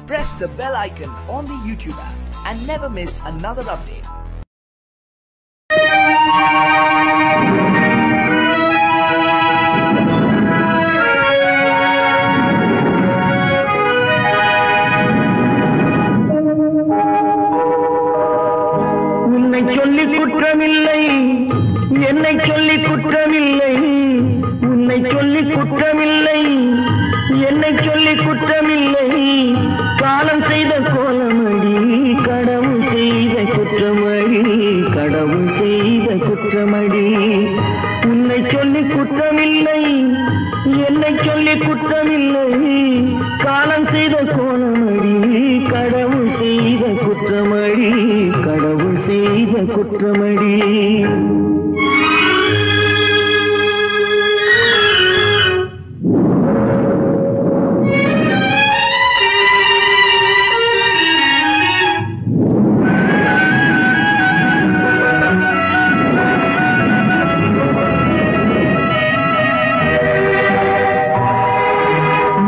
press the bell icon on the YouTube app and never miss another update. என்னை சொல்லி குற்றமில்லை, உன்னை சொல்லி குற்றமில்லை, என்னை சொல்லி குற்றமில்லை. காலம் செய்த கோலமடி, கடவுள் செய்த குற்றமடி, கடவுள் செய்த குற்றமடி. உன்னை சொல்லி குற்றமில்லை, என்னை சொல்லி குற்றமில்லை. காலம் செய்த கோலமடி, கடவுள் செய்த குற்றமடி, கடவுள் செய்த குற்றமடி.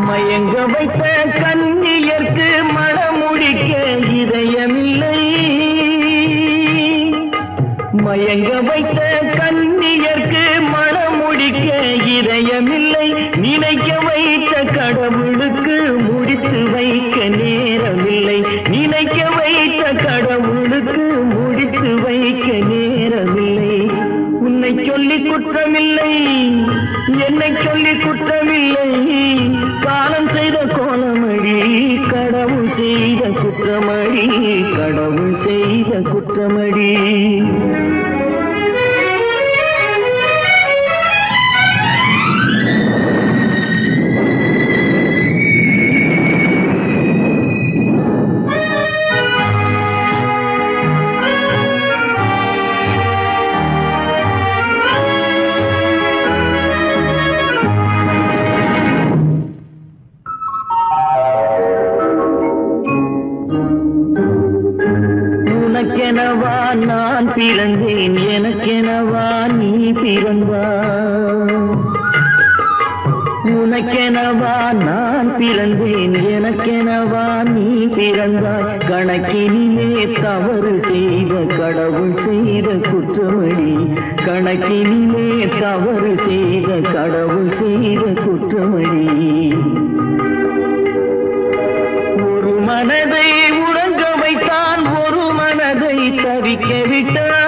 மயங்க வைத்த கண்ணியர்க்கு மனமுடிக்க இதயமில்லை, மயங்க வைத்த கண்ணியர்க்கு மனமுடிக்க இதயமில்லை. நினைக்க வைத்த கடவுளுக்கு முடித்து வைக்க நேரமில்லை, நினைக்க வைத்த கடவுளுக்கு முடித்து வைக்க நேரமில்லை. உன்னை சொல்லி குற்றமில்லை, என்னை சொல்லி குற்றமில்லை. காலம் செய்த கோலமடி, கடவுள் செய்த குற்றமடி, கடவுள் செய்த குற்றமடி. உனக்கெனவா நான் பிறந்தேன், எனக்கெனவா நீ பிறந்தாய். உனக்கெனவா நான் பிறந்தேன், எனக்கெனவா நீ பிறந்தாய். கணக்கினிலே தவறு செய்த கடவுள் செய்த குற்றமடி, கணக்கினிலே தவறு செய்த கடவுள் செய்த குற்றமடி. ஒரு மனதை உறங்க வைத்தான், ஒரு மனதை தவிக்க விட்டான்.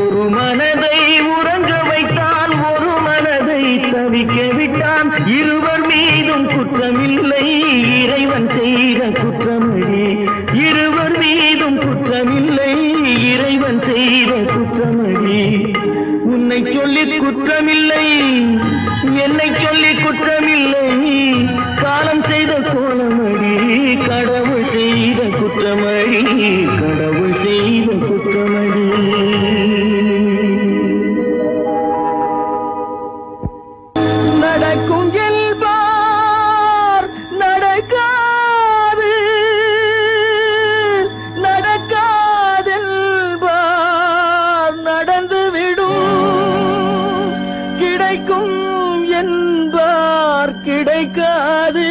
ஒரு மனதை உறங்க வைத்தான், ஒரு மனதை தவிக்க விட்டான். இருவர் மீதும் குற்றமில்லை, இறைவன் செய்த குற்றமடி. இருவர் மீதும் குற்றமில்லை, இறைவன் செய்த குற்றமடி. உன்னை சொல்லி குற்றமில்லை, என்னை சொல்லி குற்றமில்லை. காலம் செய்த கோலமடி, கடவுள் செய்த குற்றமடி, கடவுள் செய்த குற்றமடி. நடக்கும் என்பார் நடக்காது, நடக்காதென்பார் நடந்துவிடும். கிடைக்கும் என்பார் கிடைக்காது,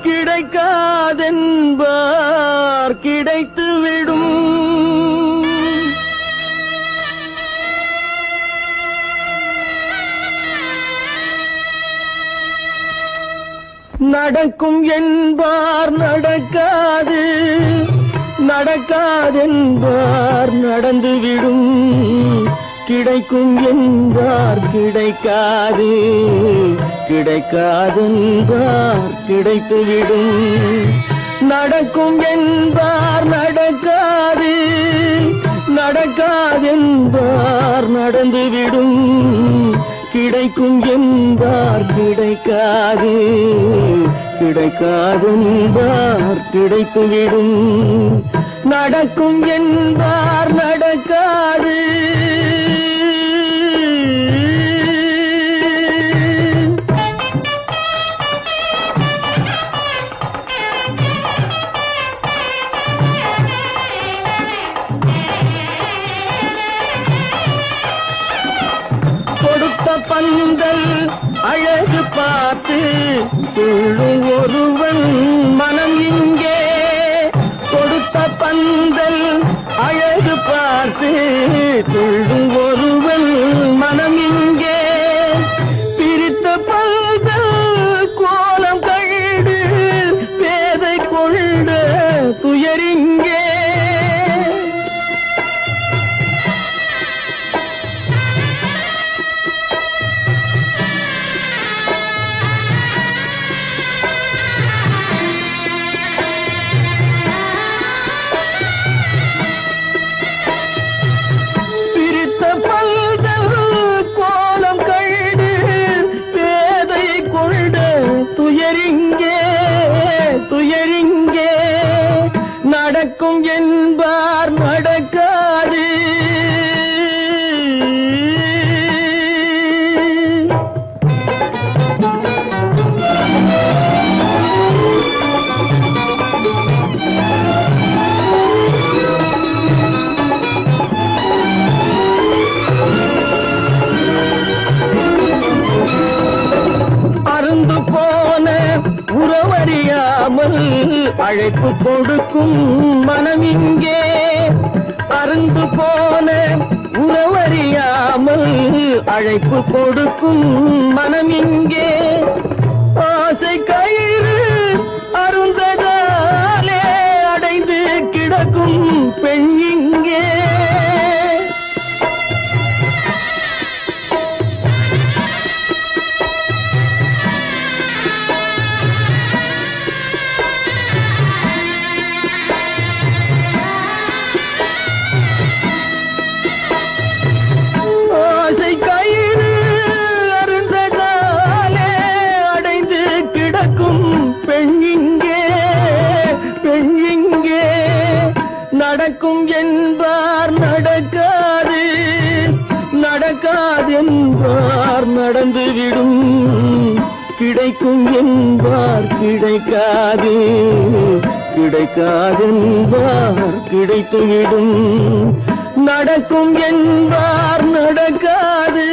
கிடைக்காதென்பார் கிடைத்துவிடும். நடக்கும் என்பார் நடக்காது, நடக்காதென்பார் நடந்துவிடும். கிடைக்கும் என்பார் கிடைக்காது, கிடைக்காதென்பார் கிடைத்துவிடும். நடக்கும் என்பார் நடக்காது, நடக்காதென்பார் நடந்துவிடும். கிடைக்கும் என்பார் கிடைக்காது, கிடைக்காதென்பார் கிடைத்துவிடும். நடக்கும் என்பார் நடக்காது. கொடுத்த பந்தல் அழகு பார்த்து துள்ளும் ஒருவன் மனம் இங்கே கொடுத்த பந்தல் அழகு பார்த்து துள்ளும் ஒருவன் மனம் இங்கே பிரித்த பந்தல் கோலம் கண்டு பேதை கொண்ட துயரிங்கே துயரிங்கே நடக்கும் என்பார் நடக்காது அருந்து போன உறவறியாமல் அழைப்பு கொடுக்கும் மனம் இங்கே அருந்து போன உறவறியாமல் அழைப்பு கொடுக்கும் மனம் இங்கே ஆசை கயிறு அருந்ததாலே அடைந்து கிடக்கும் பெண் இங்கே நடக்கும் என்பார் நடக்காது நடக்காதென்பார் நடந்துவிடும் கிடைக்கும் என்பார் கிடைக்காது கிடைக்காதென்பார் கிடைத்துவிடும் நடக்கும் என்பார் நடக்காது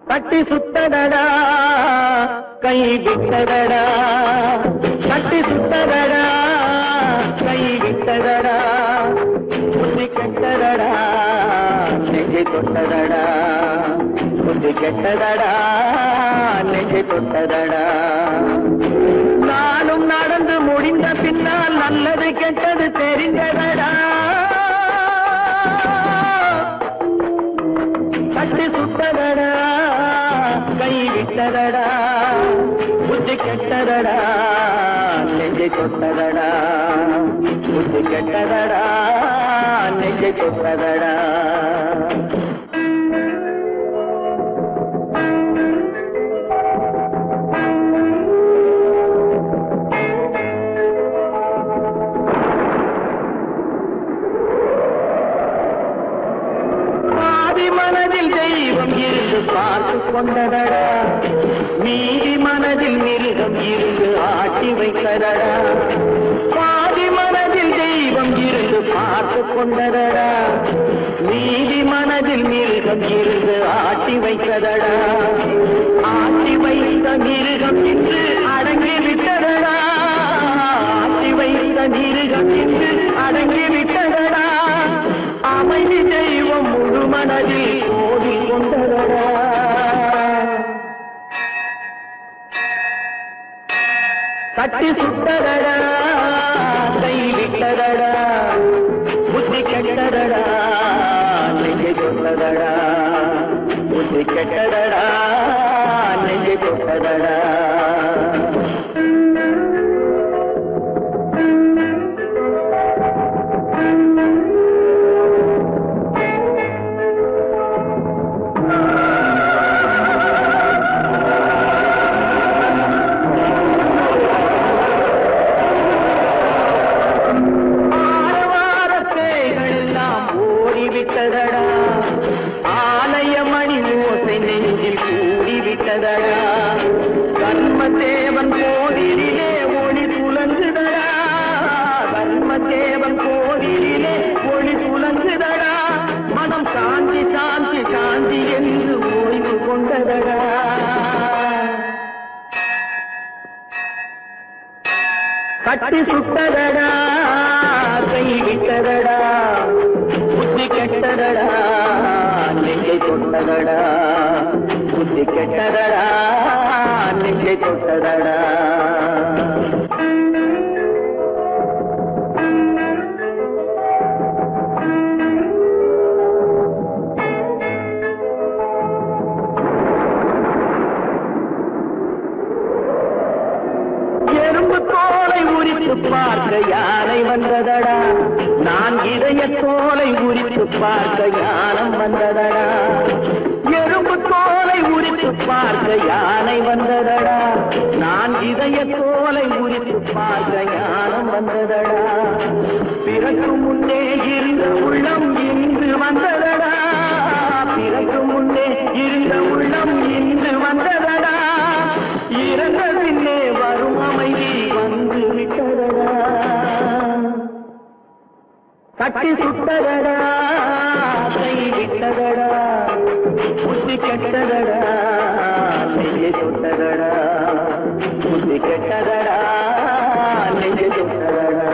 கட்டி சுத்தடடா கை விட்டதடா கட்டி சுத்ததடா கை விட்டதடா புத்தி கெட்டதடா நெஞ்சை தொட்டதடா புத்தி கெட்டதடா நெஞ்சை தொட்டதடா நானும் நடந்து முடிந்த பின்னால் நல்லது கெட்டது தெரிந்ததடா கட்டி சுத்ததடா கை விட்டதடா புத்தி கெட்டதடா நெஞ்சை தொட்டதடா புத்தி கெட்டதடா நெஞ்சை தொட்டதடா பார்த்து கொண்டதடா மீதி மனதில் மிருகம் இருந்து ஆட்டி வைத்ததடா பாதி மனதில் தெய்வம் இருந்து பார்த்து கொண்டதடா மீதி மனதில் மிருகம் இருந்து ஆட்டி வைத்ததடா ஆட்டி வைத்த மிருகம் இன்று அடங்கி விட்டதடா ஆட்டி வைத்த மிருகம் இன்று அடங்கி விட்டதடா அமைதி தெய்வம் முழு மனதில் கோடி கொண்டதடா கட்டி சுட்டதடா கை விட்டதடா புத்தி கெட்டதடா நெஞ்சை தொட்டதடா புத்தி கெட்டதடா நெஞ்சை தொட்டதடா ஆலய மணி ஓசை நெஞ்சில் கூடிவிட்டதடா கட்டி சுட்டதடா கை விட்டதடா புத்தி கெட்டதடா நெஞ்சை தொட்டதடா புத்தி கெட்டதடா நெஞ்சை தொட்டதடா பார்க்க யானை வந்ததடா நான் இதய தோலை உரித்து பார்க்க யானம் வந்ததடா எறும்பு தோலை உரித்து பார்க்க யானை வந்ததடா நான் இதய தோலை உரித்து பார்க்க யானம் வந்ததடா பிறகு முன்னே இருந்த உள்ளம் இன்று வந்ததடா பிறகு முன்னே இருந்த உள்ளம் இன்று வந்ததடா இறந்த பின்னே வரும் அமைதி வந்து விட்டதடா கட்டி சுட்டதடா கை விட்டதடா புத்தி கெட்டதடா நெஞ்சை தொட்டதடா புத்தி கெட்டதடா நெஞ்சை தொட்டதடா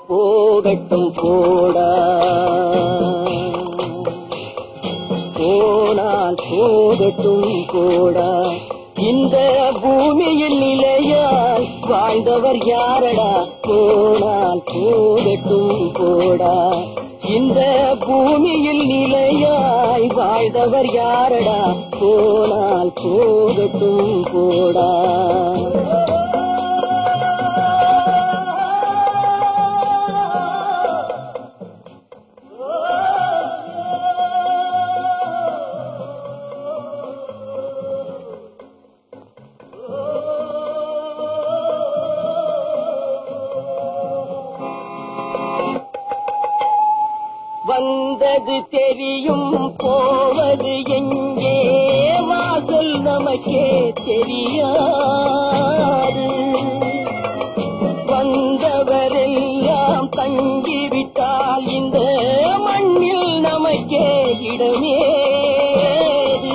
போகட்டும் போடா போனால் போகட்டும் போடா இந்த பூமியில் நிலையாய் வாழ்ந்தவர் யாரடா போனால் போகட்டும் போடா இந்த பூமியில் நிலையாய் வாழ்ந்தவர் யாரடா போனால் போகட்டும் போடா வந்தது தெரியும் போவது எங்கே வாசல் நமக்கே தெரியாது வந்தவரெல்லாம் தங்கிவிட்டால் இந்த மண்ணில் நமக்கே இடமேது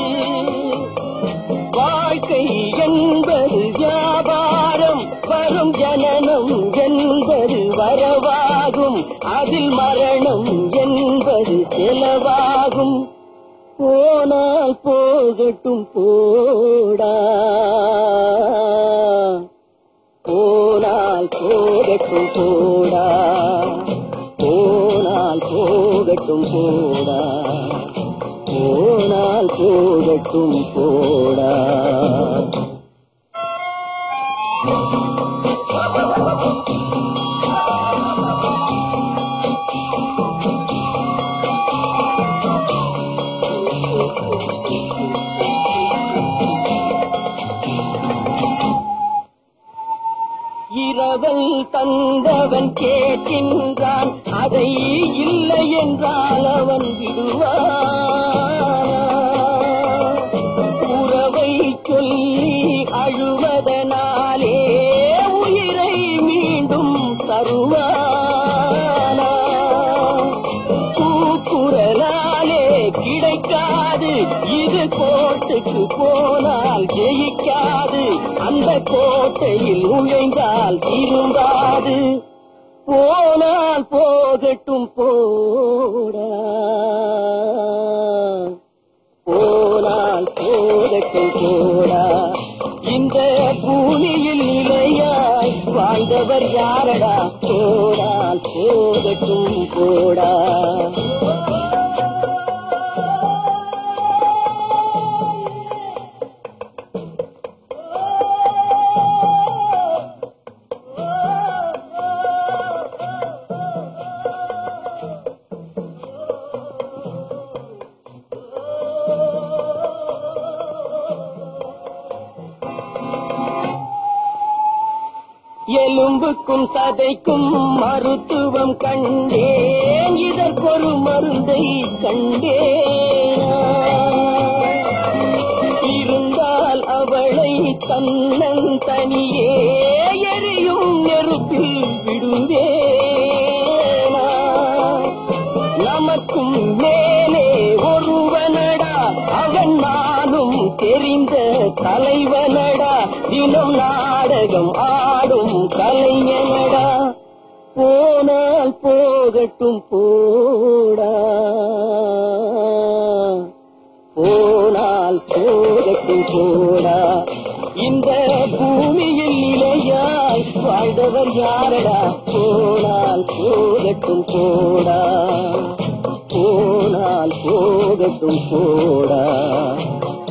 வாழ்க்கை என்பது வியாபாரம் வரும் ஜனனம் என்பது வரவாகும் அதில் மரணம் என்பது செலவாகும் போனால் போகட்டும் போடா போனால் போகட்டும் போடா போனால் போகட்டும் போடா போனால் போகட்டும் போடா இரவல் தந்தவன் கேட்கின்றான் அதை இல்லை என்றால் அவன் விடுவான் உறவை சொல்லி அழுவதனாலே உயிரை மீண்டும் தருவானா கூக்குரலாலே கிடைக்காது இது கோட்டைக்கு போனால் ஜெயிக்காது அந்த கோட்டையில் நுழைந்தால் திரும்பாது போனால் போகட்டும் போடா போனால் போகட்டும் போடா இந்த பூமியில் நிலையாய் வாழ்ந்தவர் யாரடா போனால் போகட்டும் போடா எலும்புக்கும் சதைக்கும் மருத்துவம் கண்டேன், இதற்கொரு மருந்தை கண்டேன். இருந்தால் அவளை தன்னன் தனியே எரியும் நெருப்பில் விடுவேனா? நமக்கும் மேலே ஒருவனடா, அவன் நானும் தெரிந்த தலைவனடா, தினம் நாடகம் ஆடும் கலைஞனடா. போனால் போகட்டும் போடா, போனால் போகட்டும் போடா. இந்த பூமியில் நிலையாய் வாழ்ந்தவர் யாரடா? போனால் போகட்டும் போடா, போனால் போகட்டும் போடா,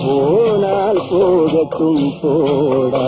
போனால் போகட்டும் போடா.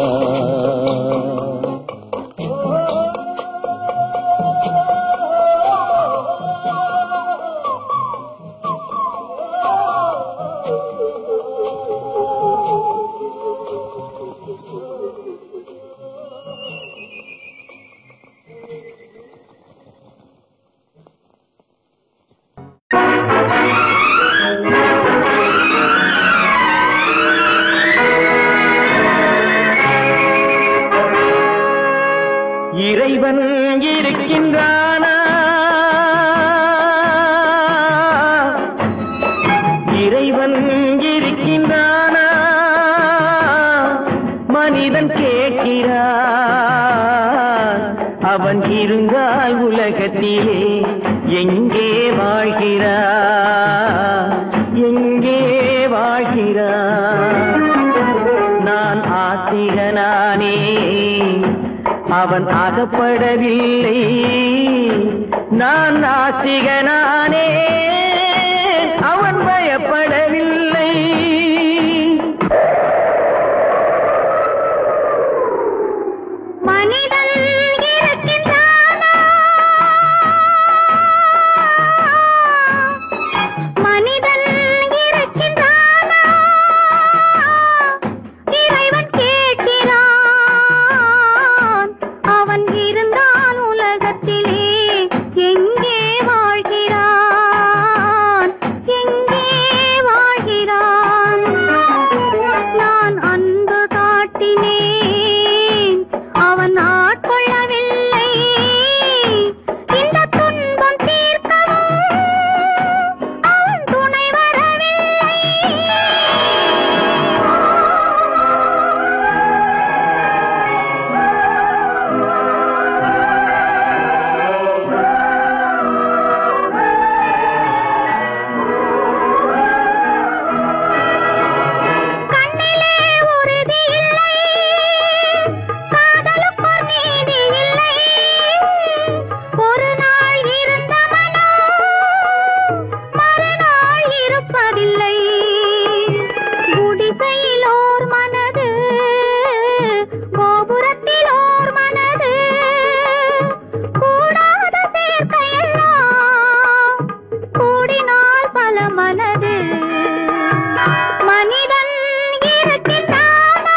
இறைவன் இருக்கின்றானா? இறைவன் இருக்கின்றானா? மனிதன் கேட்கிறான். அவன் இருந்தால் உலகத்திலே எங்கே வாழ்கிறான்? எங்கே வாழ்கிறான்? நான் ஆத்திகனானே, அவன் அகப்படவில்லை. நான் நாசிகனானே, அவன் பயப்படவில்லை. மனிதன் இருக்கின்றானா? மனிதன் இருக்கின்றானா? இறைவன் கேட்கிறான். அவன் இருந்தால் உலகத்திலே எங்கே வாழ்கிறான்? எங்கே வாழ்கிறான்? நான் அன்பு காட்டினேன், அவன் ஆட்கொள்ளவில்லை. இந்த துன்பம் தீர்க்கவும் அவன் துணை வரவில்லை. கண்ணிலே உறுதி இல்லை, காதலுக்கோர் நீதி இல்லை. ஒரு நாள் இருந்த மனம் மறுநாள் இருப்பதில்லை. குடிசையில் ஓர் மனது, கோபுரத்தில் ஓர் மனது. கூடாத சேர்க்கையெல்லாம் கூடினால் பல மனது. மனிதன் இருக்கின்றானா?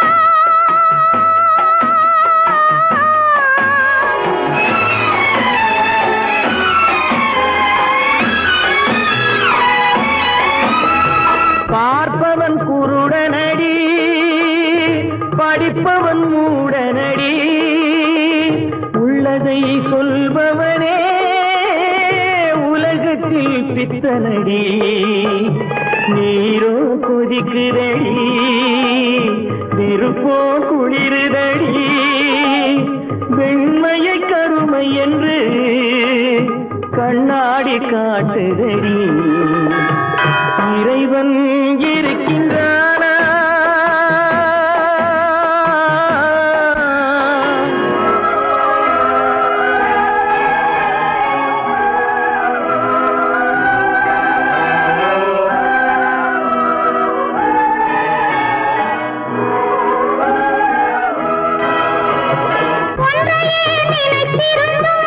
பார்ப்பவன் குருடனடி, படிப்பவன் மூடனடி. உள்ளதை சொல்பவனே உலகத்தில் பித்தனடி. நீரோ கொதிக்குதடி, நெருப்போ குளிருதடி. வெண்மையை கருமை என்று கண்ணாடி காட்டுதடி. இறைவன் இருக்கின்றானா? ஒன்றையே நினைத்திருந்தும்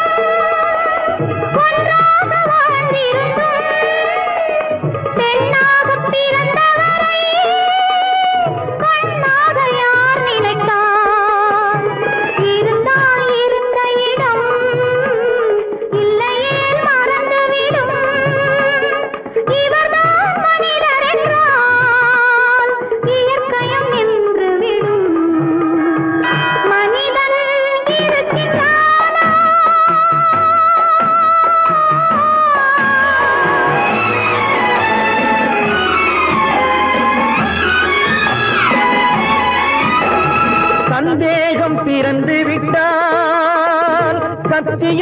ஒன்றாக வாழ்ந்திருந்தும் பெண்ணாகப் பிறந்த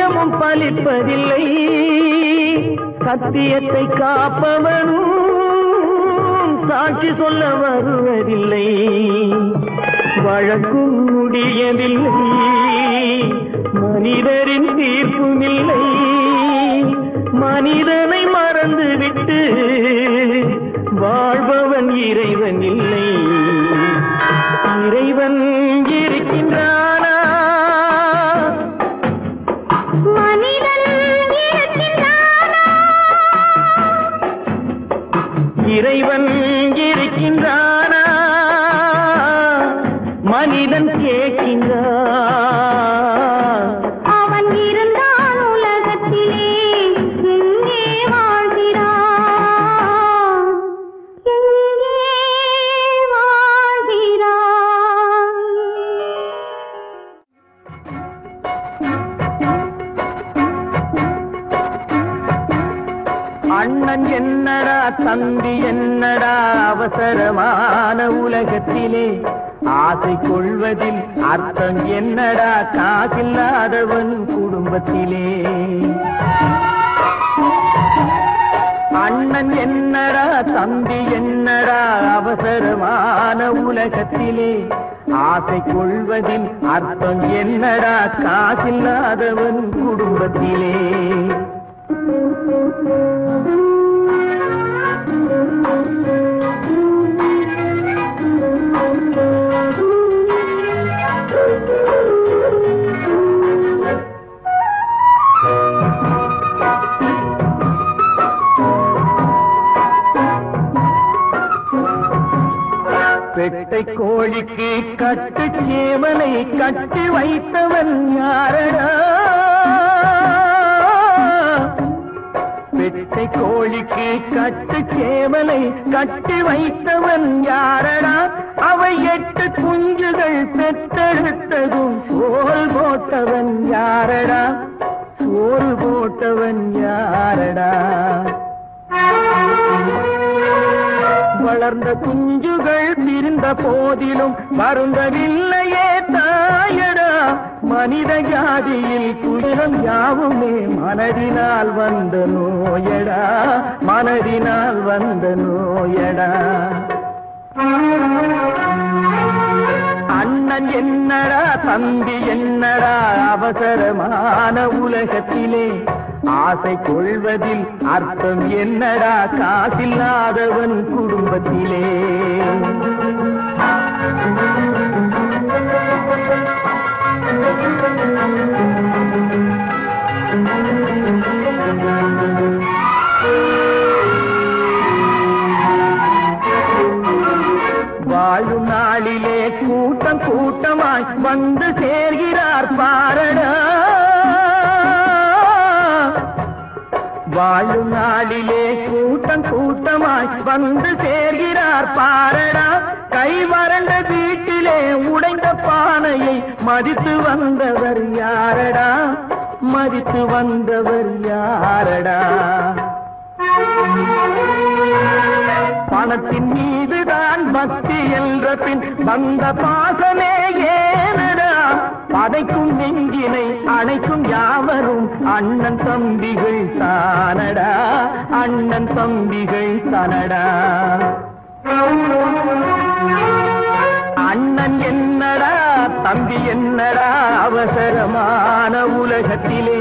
சத்தியமும் பலிப்பதில்லை, சத்தியத்தை காப்பவனும் சாட்சி சொல்ல வருவதில்லை. வழக்கும் முடியவில்லை, மனிதரின் தீர்ப்பும் இல்லை. மனிதனை மறந்துவிட்டு வாழ்பவன் இறைவன் இல்லை. இறைவன் இருக்கின்றானா? மனிதன் இருக்கின்றானா? இறைவன் இருக்கின்றானா? மனிதன் கேட்கின்றான். அவன் இருந்தான் உலகத்திலே, எங்கே வாழ்கிறான்? எங்கே வாழ்கிறான்? அண்ணன் என்னடா தம்பி என்னடா அவசரமான உலகத்திலே, ஆசை கொள்வதில் அர்த்தம் என்னடா காசில்லாதவன் குடும்பத்திலே. அண்ணன் என்னடா தம்பி என்னடா அவசரமான உலகத்திலே, ஆசை கொள்வதில் அர்த்தம் என்னடா காசில்லாதவன் குடும்பத்திலே. பெட்டை கோழிக்கு கட்டு சேவலை கட்டி வைத்தவன் யாரடா? பெட்டை கோழிக்கு கட்டு சேவலை கட்டி வைத்தவன் யாரடா? அவை 8 குஞ்சுகள் பெற்றெடுத்ததும் சோல் போட்டவன் யாரடா? சோறு போட்டவன் யாரடா? வளர்ந்த குஞ்சுகள் பிரிந்த போதிலும் வருந்தவில்லையே தாயடா. மனித ஜாதியில் துயரம் யாவுமே மனதினால் வந்த நோயடா, மனதினால் வந்த நோயடா. அண்ணன் என்னடா தம்பி என்னடா அவசரமான உலகத்திலே, ஆசை கொள்வதில் அர்த்தம் என்னடா காசில்லாதவன் குடும்பத்திலே. வாழும் நாளிலே கூட்டம் கூட்டமாய் வந்து சேர்கிறார் பாரடா. வாழும் நாளிலே கூட்டம் கூட்டமாய் வந்து சேர்கிறார் பாரடா. கை வறண்ட வீட்டிலே உடைந்த பானையை மதித்து வந்தவர் யாரடா? மதித்து வந்தவர் யாரடா? பணத்தின் மீதுதான் பக்தி என்ற பின் வந்த பாசமே ஏனடா? பதைக்கும் நெஞ்சினை அணைக்கும் யாவரும் அண்ணன் தம்பிகள் தானடா, அண்ணன் தம்பிகள் தானடா. அண்ணன் என்னடா தம்பி என்னடா அவசரமான உலகத்திலே,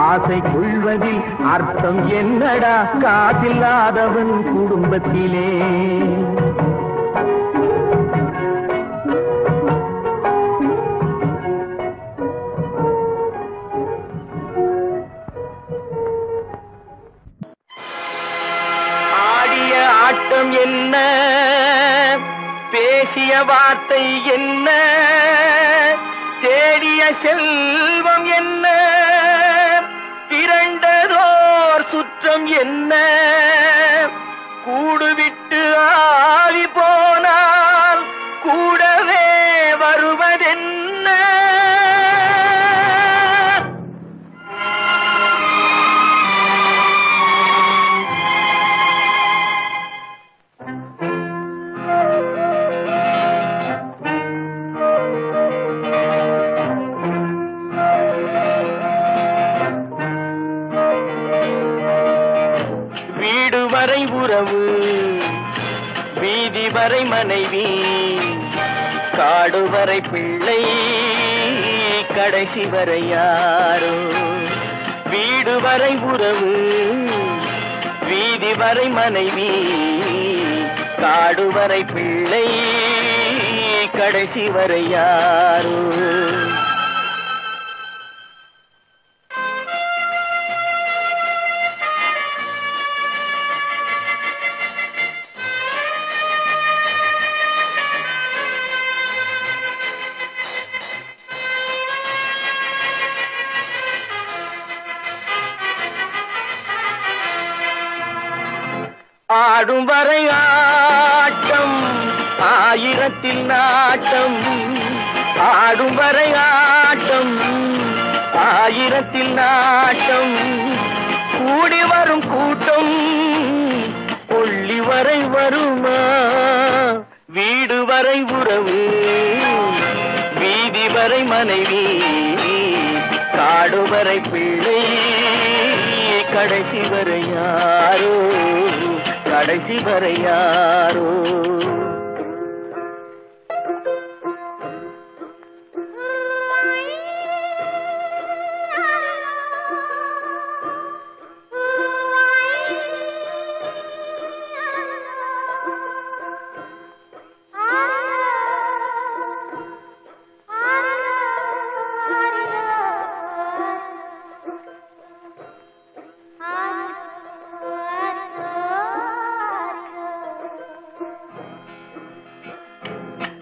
ஆசை கொள்வதில் அர்த்தம் என்னடா காசில்லாதவன் குடும்பத்திலே. ஆடிய ஆட்டம் என்ன, பேசிய வார்த்தை என்ன, தேடிய செல்வம் என்ன, திரண்டதோர் சுற்றம் என்ன, கூடுவிட்டு ஆவி போனால் கூடவே வருவதென்ன. வரை உறவு, வீதி வரை மனைவி, காடு வரை பிள்ளை, கடைசி வரை யாரோ. வீடு வரை உறவு, வீதி வரை மனைவி, காடு வரை பிள்ளை, கடைசி வரை யாரோ. ஆடும் வரை ஆட்டம், ஆயிரத்தில் நாட்டம். ஆடும் வரை ஆட்டம், ஆயிரத்தில் நாட்டம். கூடி வரும் கூட்டம் கொள்ளி வரை வருமா. வீடு வரை உறவு, வீதி வரை மனைவி, காடு வரை பிள்ளை, கடைசி வரை யாரோ, கடைசி வரை யாரோ.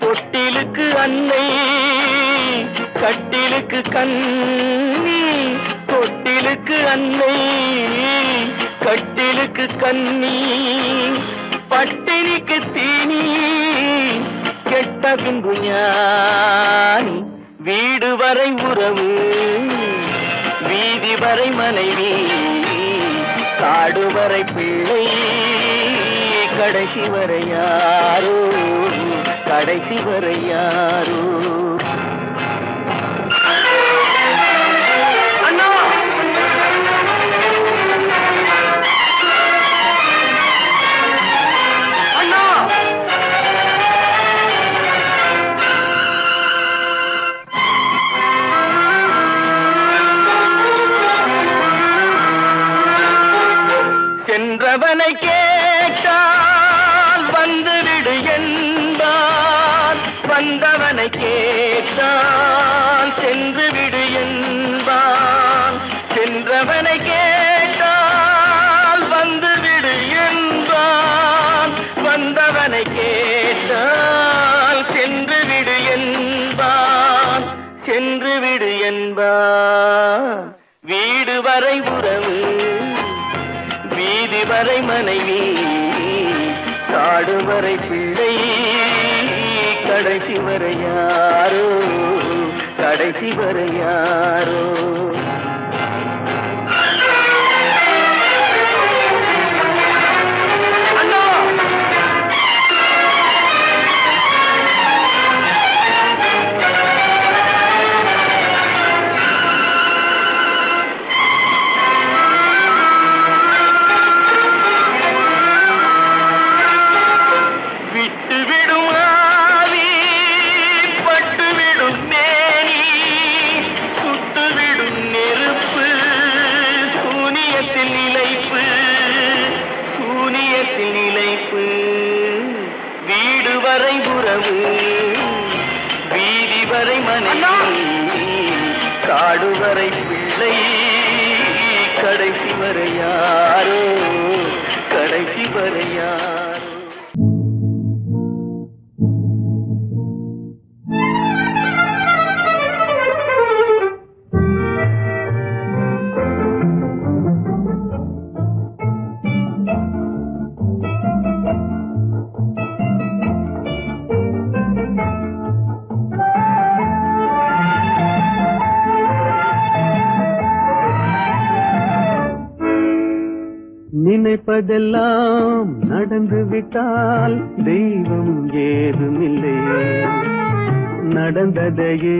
தொட்டிலுக்கு அன்னை, கட்டிலுக்கு கண்ணி. தொட்டிலுக்கு அன்னை, கட்டிலுக்கு கண்ணி. பட்டினிக்கு தீனி, கெட்ட பின்பு ஞானி. வீடு வரை உறவு, வீதி வரை மனைவி, காடு வரை பிள்ளை, கடைசி வரை யாரோ, கடைசி வரை யாரோ. அண்ணா அண்ணா, சென்றவனை கேட்டால் வந்துவிடு என்பான், வந்தவனை கேட்டால் சென்று விடு என்பான். சென்றவனை கேட்டால் வந்துவிடு என்பான், வந்தவனை கேட்டால் சென்று விடு என்பான், சென்று விடு என்பான். வீடு வரை உறவு, வீதி வரை மனைவி, காடு வரை பிள்ளை, கடைசி வரை யாரோ, கடைசி வரை யாரோ. வீடு வரை உறவு, வீதி வரை மனைவி, காடு வரை பிள்ளை, கடைசி வரை யாரோ, கடைசி வரை யாரோ. நினைப்பதெல்லாம் நடந்து விட்டால் தெய்வம் ஏதுமில்லை, நடந்ததையே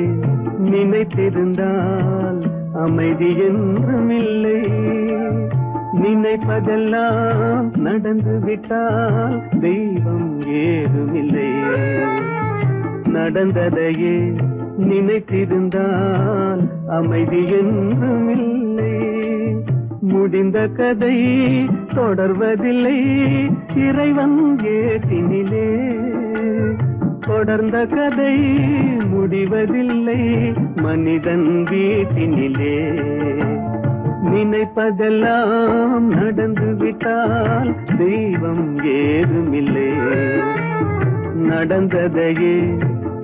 நினைத்திருந்தால் அமைதி என்றுமில்லை. நினைப்பதெல்லாம் நடந்து விட்டால் தெய்வம் ஏதுமில்லை. நடந்ததையே நினைத்திருந்தால் அமைதி என்றும் இல்லை. முடிந்த கதை தொடர்வதில்லை இறைவன் ஏட்டினிலே. தொடர்ந்த கதை முடிவதில்லை மனிதன் வீட்டினிலே. நினைப்பதெல்லாம் நடந்து விட்டால் தெய்வம் ஏதுமில்லை. நடந்ததையே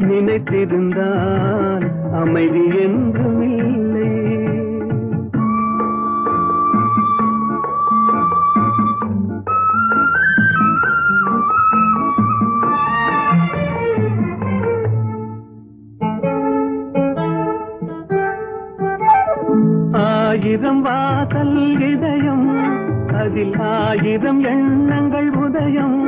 நினைத்திருந்தால் அமைதி என்றும் இல்லை. ஆயிரம் வாசல் இதயம் அதில் ஆயிரம் எண்ணங்கள் உதயம்.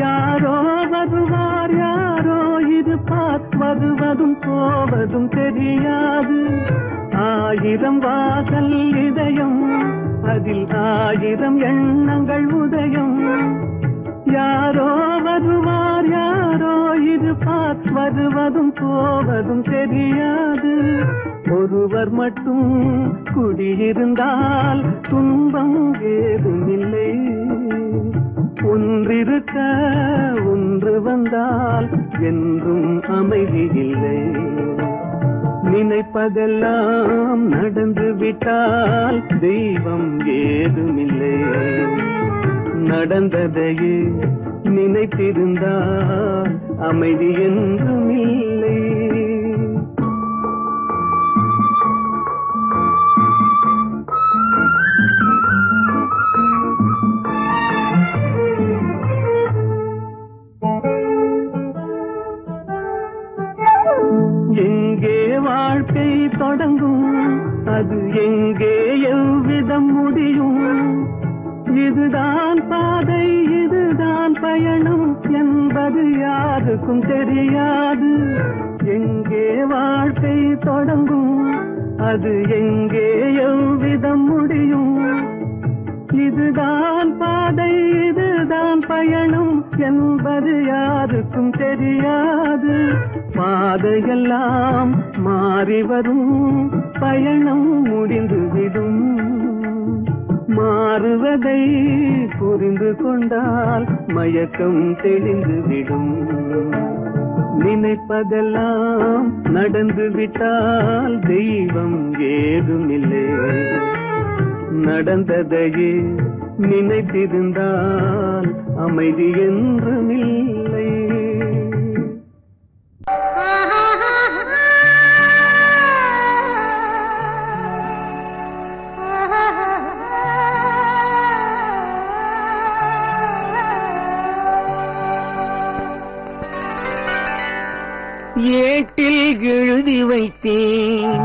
யாரோ வருவார் யாரோ இருப்பார் வருவதும் போவதும் தெரியாது. ஆயிரம் வாசல் இதயம் அதில் ஆயிரம் எண்ணங்கள் உதயம். யாரோ வருவார் யாரோ இருப்பார் வருவதும் போவதும் தெரியாது. ஒருவர் மட்டும் குடியிருந்தால் துன்பம் ஏதுமில்லை. ஒன்றிருக்க ஒன்று வந்தால் என்றும் அமைதி இல்லை. நினைப்பதெல்லாம் நடந்து விட்டால் தெய்வம் ஏதுமில்லை. நடந்ததையே நினைத்திருந்தால் அமைதி என்றும் இல்லை. எங்கே வாழ்க்கை தொடங்கும் அது எங்கே எவ்விதம் முடியும். இதுதான் பாதை இதுதான் பயணம் என்பது யாருக்கும் தெரியாது. எங்கே வாழ்க்கை தொடங்கும் அது எங்கே எவ்விதம் முடியும். இதுதான் பாதை இதுதான் பயணம் என்பது யாருக்கும் தெரியாது. பாதையெல்லாம் மாறி வரும் பயணம் முடிந்துவிடும். மாறுவதை புரிந்து கொண்டால் மயக்கம் தெளிந்துவிடும். நினைப்பதெல்லாம் நடந்து விட்டால் தெய்வம் ஏதுமில்லை. நடந்ததையே நினைத்திருந்தால் அமைதி என்றும் இல்லை. ஏட்டில் எழுதி வைத்தேன்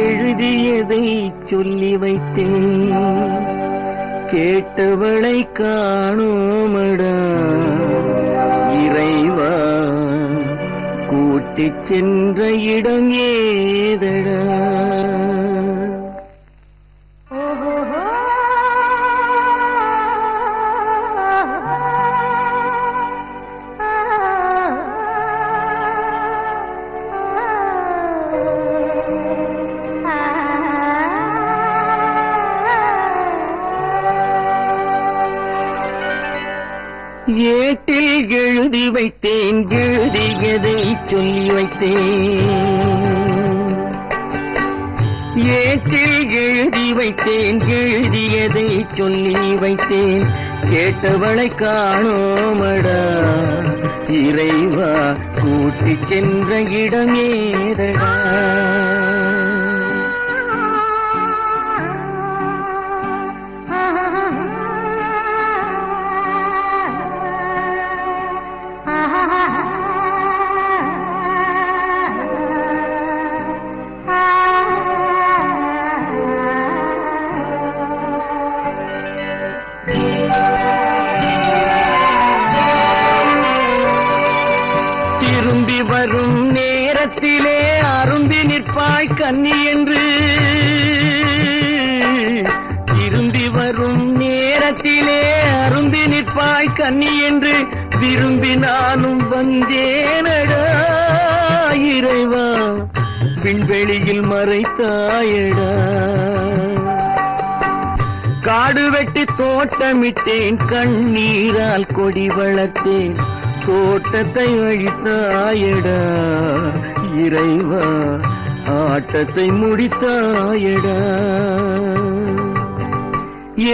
எழுதியதை சொல்லி வைத்தேன். கேட்டவளை காணோமடா இறைவா கூட்டிச் சென்ற இடம் ஏதடா. ஏட்டில் எழுதி வைத்தேன் எழுதியதை சொல்லி வைத்தேன். ஏட்டில் எழுதி வைத்தேன் எழுதியதை சொல்லி வைத்தேன். கேட்டவளை காணோமடா இறைவா கூட்டிச் சென்ற இடம் ஏதடா. திரும்பி வரும் நேரத்திலே அரும்பி நிற்பாய் கன்னி என்று. திரும்பி ஏட்டிலே அருந்தி நிற்பாய் கன்னி என்று விரும்பி நானும் வந்தேனடா இறைவா விண்வெளியில் மறைத்தாயடா. காடு வெட்டி தோட்டமிட்டேன் கண்ணீரால் கொடி வளர்த்தேன் தோட்டத்தை அழித்தாயடா இறைவா ஆட்டத்தை முடித்தாயடா.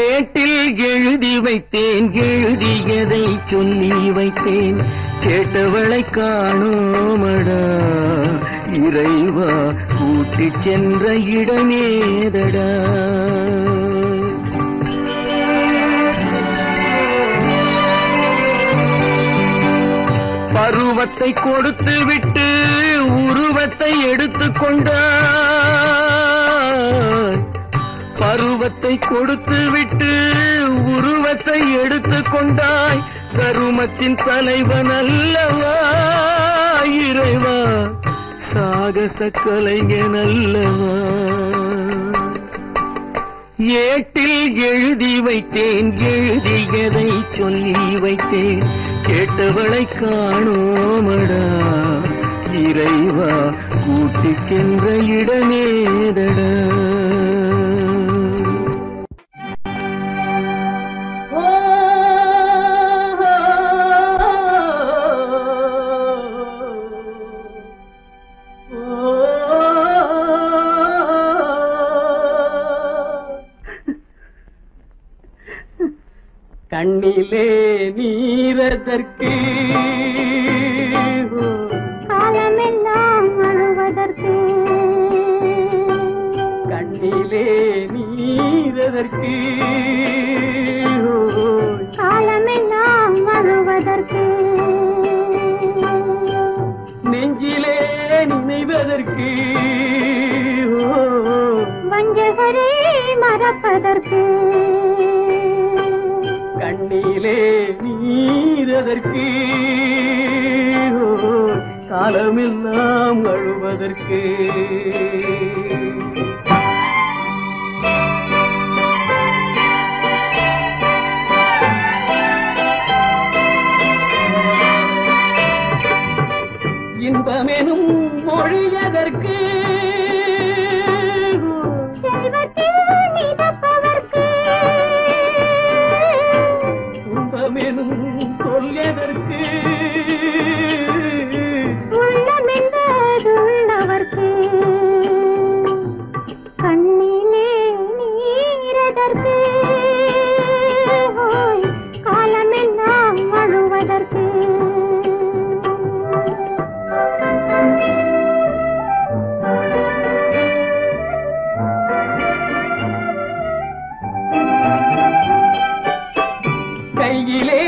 ஏட்டில் எழுதி வைத்தேன் எழுதியதை சொல்லி வைத்தேன் கேட்டவளை காணோமடா இறைவா கூட்டிச் சென்ற இடமேதடா. பருவத்தை கொடுத்து விட்டு உருவத்தை எடுத்துக் கொண்டாய். பருவத்தை கொடுத்து விட்டு உருவத்தை எடுத்துக் கொண்டாய். கருமத்தின் தலைவன் அல்லவா இறைவா சாகச கலைஞன் அல்லவா. ஏட்டில் எழுதி வைத்தேன் எழுதியதை சொல்லி வைத்தேன் கேட்டவளை காணோமடா இறைவா கூட்டிச் சென்ற இடமேதடா. கண்ணிலே நீரதற்கு காலமெல்லாம் அழுவதற்கு கண்ணிலே நீரதற்கு காலமெல்லாம் அழுவதற்கு நெஞ்சிலே நினைவதற்கு வஞ்சகரை மறப்பதற்கு கண்ணிலே நீரதற்கு காலமெல்லாம் அழுவதற்கு. இன்பமெனும் மொழியதற்கு செல்வத்தில் மிதப்பதற்கு துன்பமெனும் சொல்லியதற்கு உள்ளமென்பதுள்ளவர்க்கு கண்ணிலே நீரதற்கு காலமெல்லாம் அழுவதற்கு. கையிலே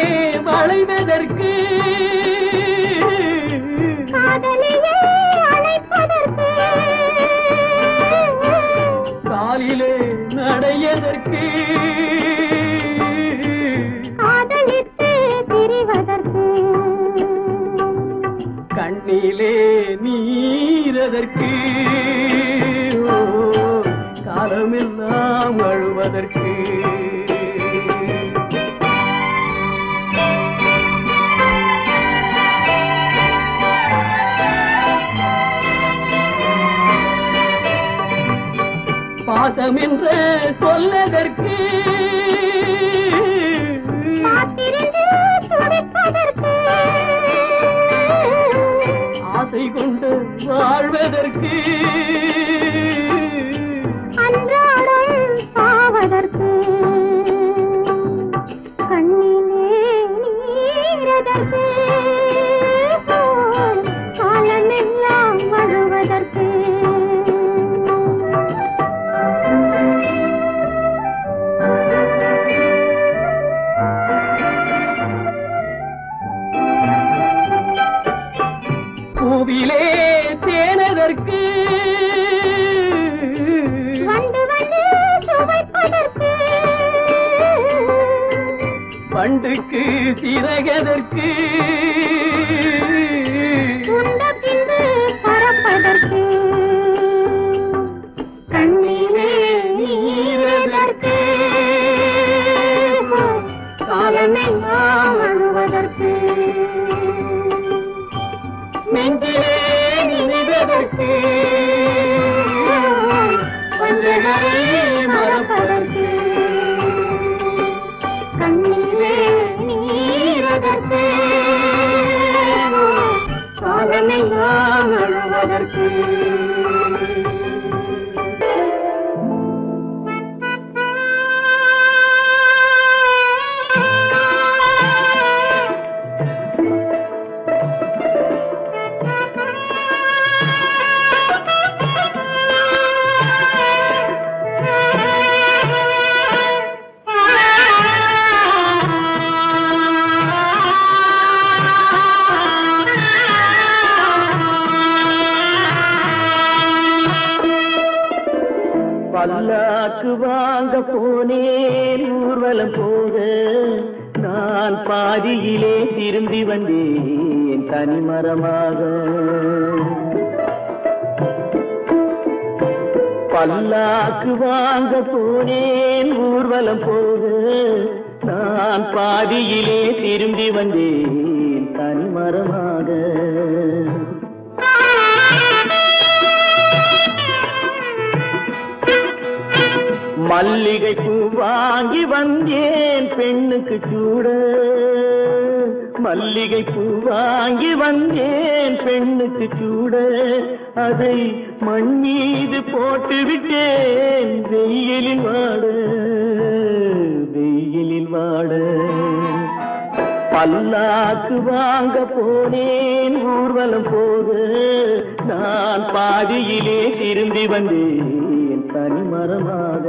வளைவதற்கு காதலியே அணைப்பதற்கு காலிலே நடையதற்கு காதலித்து பிரிவதற்கு கண்ணிலே நீரதற்கு காலமெல்லாம் அழுவதற்கு. பாசம் என்று சொல்லதற்கு காத்திருந்து துடிப்பதற்கு ஆசை கொண்டு வாழ்வதற்கு அன்றாடம் சாவதற்கு கண்ணிலே நீரதற்கு காலமெல்லாம் அழுவதற்கு. பூவிலே தேனதற்கு வந்து வந்து சுவைப்பதற்கு பண்டுக்கு சிறகதற்கு உண்ட பின்பு பறப்பதற்கு கண்ணிலே நீரதற்கு பஞ்சகரை மறப்பதற்கு கண்ணீரே நீரதற்கு காலமெல்லாம் அழுவதற்கு பல்லாக்கு வாங்க போனேன் ஊர்வலம் போக நான் பாதியிலே திரும்பி வந்தேன் தனிமரமாக. பல்லாக்கு வாங்க போனேன் ஊர்வலம் போக நான் பாதியிலே திரும்பி வந்தேன் தனிமரமாக. மல்லிகை பூ வாங்கி வந்தேன் பெண்ணுக்கு சூட, மல்லிகை பூ வாங்கி வந்தேன் பெண்ணுக்கு சூட, அதை மண் மீது போட்டு விட்டேன் வெயிலில் வாட, வெயிலில் வாட. பல்லாக்கு வாங்க போனேன் ஊர்வலம் போக நான் பாதியிலே திரும்பி வந்தேன் தனிமரமாக.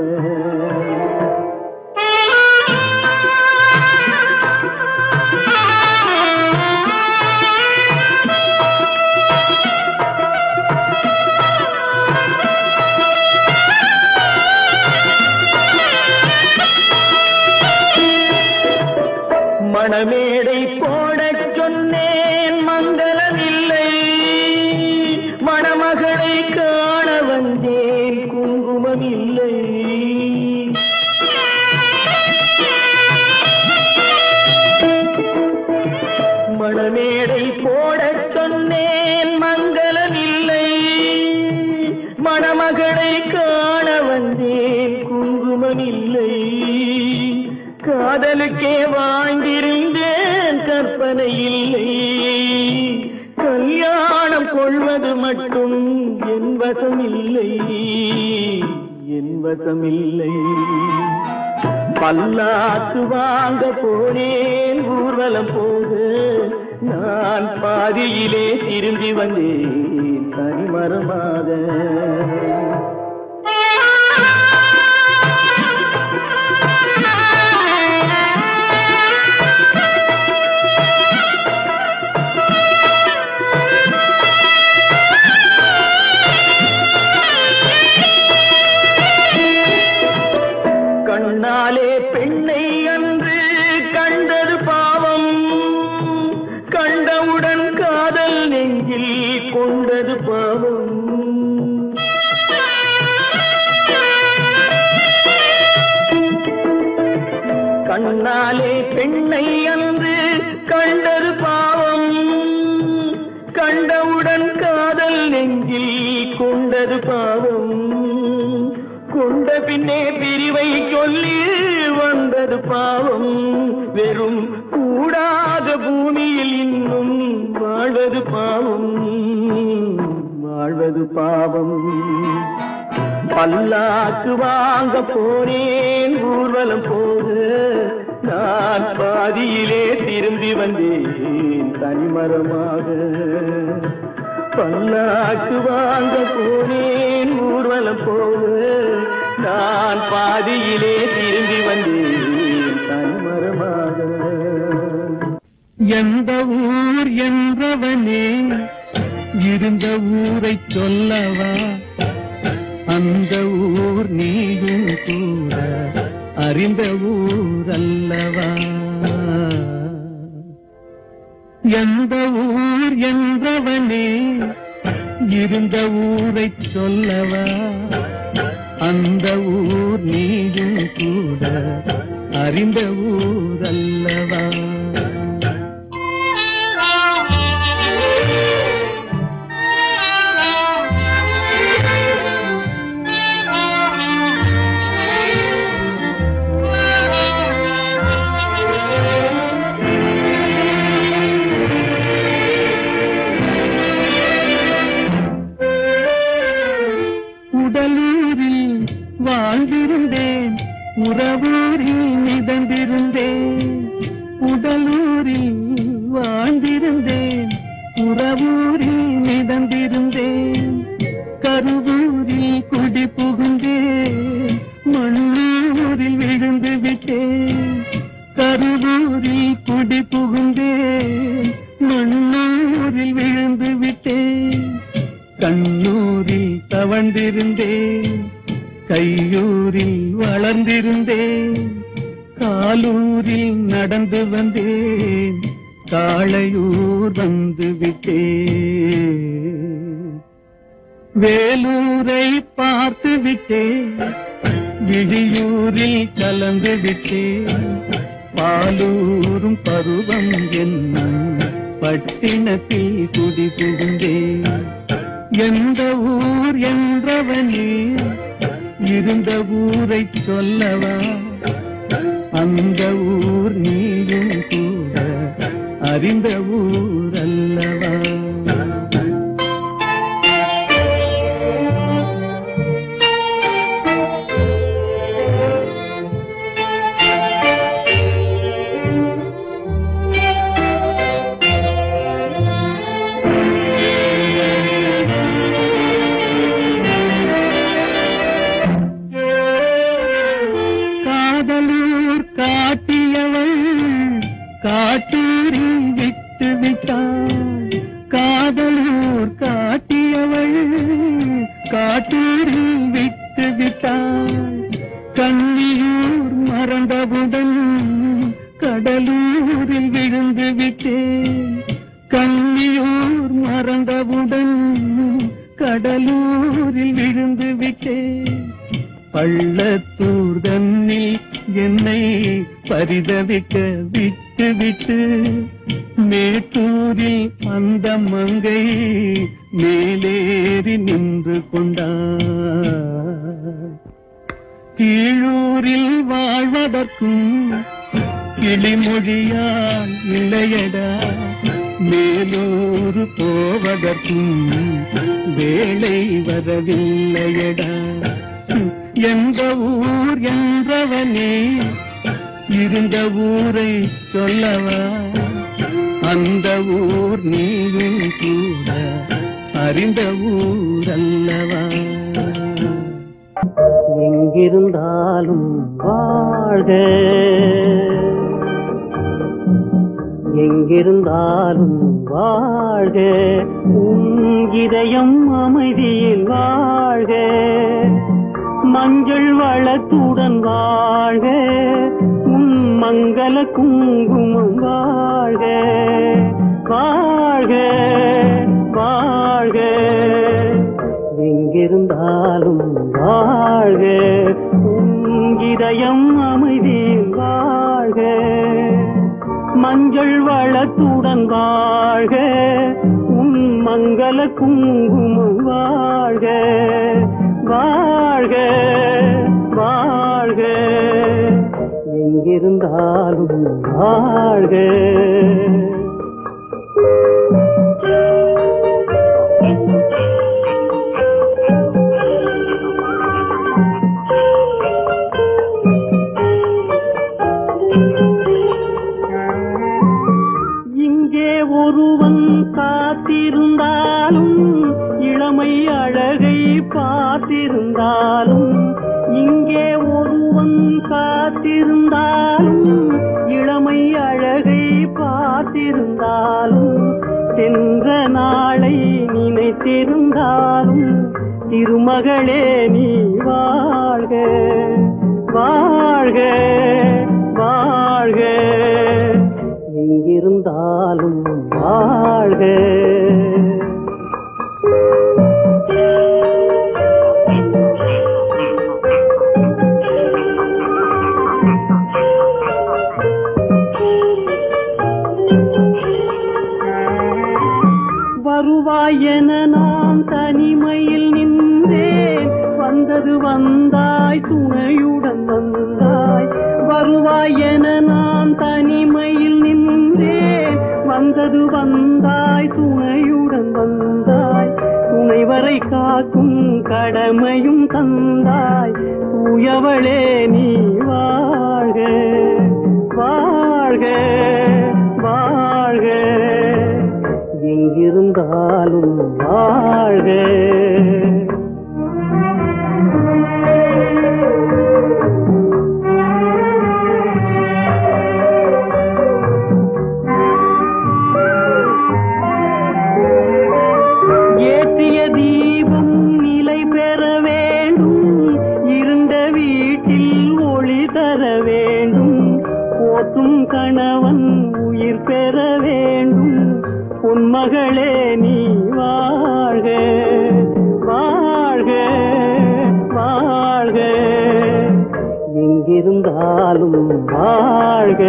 மணமேடை போடச் சொன்னேன் மங்களமில்லை, மணமகளை காண வந்தேன் குங்குமமில்லை. மணமேடை போடச் சொன்னேன் மங்களமில்லை, மணமகளை காண வந்தேன் குங்குமமில்லை. காதலுக்கே வாழ்ந்திருந்தேன் கற்பனை இல்லை, கல்யாணம் கொள்வது மட்டும் என் வசமில்லை, என் வசமில்லை. பல்லாக்கு வாங்க போனேன் ஊர்வலம் போக நான் பாதியிலே திரும்பி வந்தேன் தனிமரமாக. கண்ணாலே பெண்ணை அன்று கண்டது பாவம், கண்டவுடன் காதல் நெஞ்சில் கொண்டது பாவம். கண்ணாலே பெண்ணை அன்று கண்டது பாவம், கண்டவுடன் காதல் நெஞ்சில் கொண்டது பாவம். கொண்ட பின்னே பிரிவை சொல்லி வந்தது பாவம், வெறும் கூடாத பூமியில் இன்னும் வாழ்வது பாவம், வாழ்வது பாவம். பல்லாக்கு வாங்க போனேன் ஊர்வலம் போக நான் பாதியிலே திரும்பி வந்தேன் தனிமரமாக. பல்லாக்கு வாங்க போனேன் ஊர்வலம் போக நான் பாதியிலே திரும்பி வந்தேன் தனிமரமாக. எந்த ஊர் என்றவனே இருந்த ஊரை சொல்லவா, அந்த ஊர் நீயும் கூட அறிந்த ஊர் அல்லவா. எந்த ஊர் என்றவனே இருந்த ஊரை சொல்லவா, அந்த ஊர் நீயும் கூட அறிந்த ஊர் அல்லவா. மறுவூரில் குடி புகுந்தேன், மண்ணூரில் விழுந்து விட்டேன். கண்ணூரில் தவழ்ந்திருந்தேன், கையூரில் வளர்ந்திருந்தேன். காலூரில் நடந்து வந்தேன், காளையூர் வந்து விட்டேன். வேலூரை பார்த்து விட்டேன், விழியூரில் கலந்து விட்டேன். பாலூரும் பருவம் என்னும் பட்டினத்தில் குடி புகுந்தேன். எந்த ஊர் என்றவனே, இருந்த ஊரை சொல்லவா? அந்த ஊர் நீயும் கூட அறிந்த ஊர் அல்லவா? காட்டூரில் விட்டு விட்டாள், காதலூர் காட்டியவள் காட்டூரில் விட்டு விட்டாள். கண்ணியூர் மறந்தவுடன் கடலூரில் விழுந்து விட்டேன். கண்ணியூர் மறந்தவுடன் கடலூரில் விழுந்து விட்டேன். பள்ளத்தூர் தன்னில் என்னை பரிதவிக்க விட்டு விட்டு மேட்டூரில் அந்த மங்கை மேலேறி நின்று கொண்டார். கீழூரில் வாழ்வதற்கும் கிளிமொழியால் இல்லையடா, மேலூர் போவதற்கும் வேலை வரவில்லையடா. எந்த ஊர் என்றவனே, இருந்த ஊரை சொல்லவா? அந்த ஊர் நீயும் கூட அறிந்த ஊர் அல்லவா? எங்கிருந்தாலும் வாழ்க, எங்கிருந்தாலும் வாழ்க, உன் இதயம் அமைதியில் வாழ்க. மஞ்சள் வளத்துடன் வாழ்க, உன் மங்கள குங்குமம் வாழ்க. வாழ்க வாழ்க, எங்கிருந்தாலும் வாழ்க, உன் இதயம் அமைதியில் வாழ்க. மஞ்சள் வளத்துடன் வாழ்க, உன் மங்கள குங்குமம் வாழ்க. வாழ்க வாழ்க, எங்கிருந்தாலும் வாழ்க. இங்கே ஒருவன் காத்திருந்தாலும், இளமை அழகை பார்த்திருந்தாலும், இங்கே ஒருவன் காத்திருந்தாலும், இளமை அழகை பார்த்திருந்தாலும், சென்ற நாளை நினைத்திருந்தாலும், திருமகளே நீ வாழ்க. வாழ்க வாழ்க, எங்கிருந்தாலும் வாழ்க. வருவாய் என நான் தனிமையில் நின்றேன், வந்தது வந்தாய் துணையுடன் வந்தாய். வருவாய் என நான் தனிமையில் நின்றேன், வந்தது வந்தாய் துணையுடன் வந்தாய். துணைவரை காக்கும் கடமையும் தந்தாய், தூயவளே நீ வாழ்க. வாழ்க வாழ்க, எங்கிருந்தாலும் வாழ்க. கணவன் உயிர் பெற வேண்டும். பொன்மகளே நீ வாழ்க வாழ்க வாழ்க, எங்கிருந்தாலும் வாழ்க,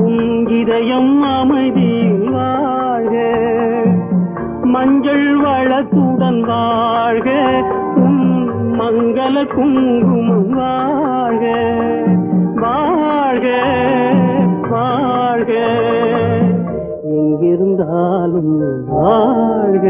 உன் இதயம் அமைதியில் வாழ்க. மஞ்சள் வளத்துடன் வாழ்க, உன் மங்கள குங்குமம் வாழ்க வாழ்க வாழ்க, எங்கிருந்தாலும் வாழ்க.